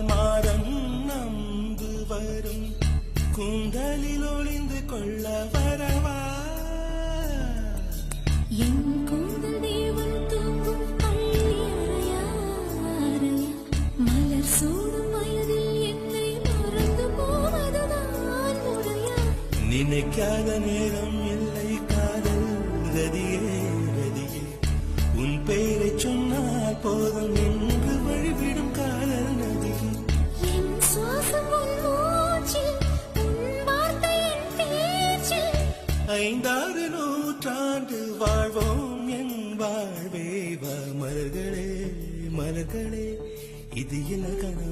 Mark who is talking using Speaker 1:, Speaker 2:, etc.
Speaker 1: பார்த்தால் மாதம் நம்பு வரும் கூந்தலில் ஒளிந்து கொள்ள வரவா
Speaker 2: என் கூந்தல் தேவன் தூங்கும் பள்ளி அறையா மலர் சூடும் வயதில் என்னை மறந்து போவதுதான் முறையா
Speaker 1: நினைக்காத நேரம் இல்லை காதல் ரதியே ரதியே உன் பெயரை சொன்னால் போதும் என்று வழிவிடும் காதல் நதியே
Speaker 2: என் சுவாசம் உன் மூச்சில் உன் வார்த்தை என் பேச்சில்
Speaker 1: 5 நூற்றாண்டு வாழ்வோம் என் வாழ்வே வா மலர்களே மலர்களே இது என்ன கனவு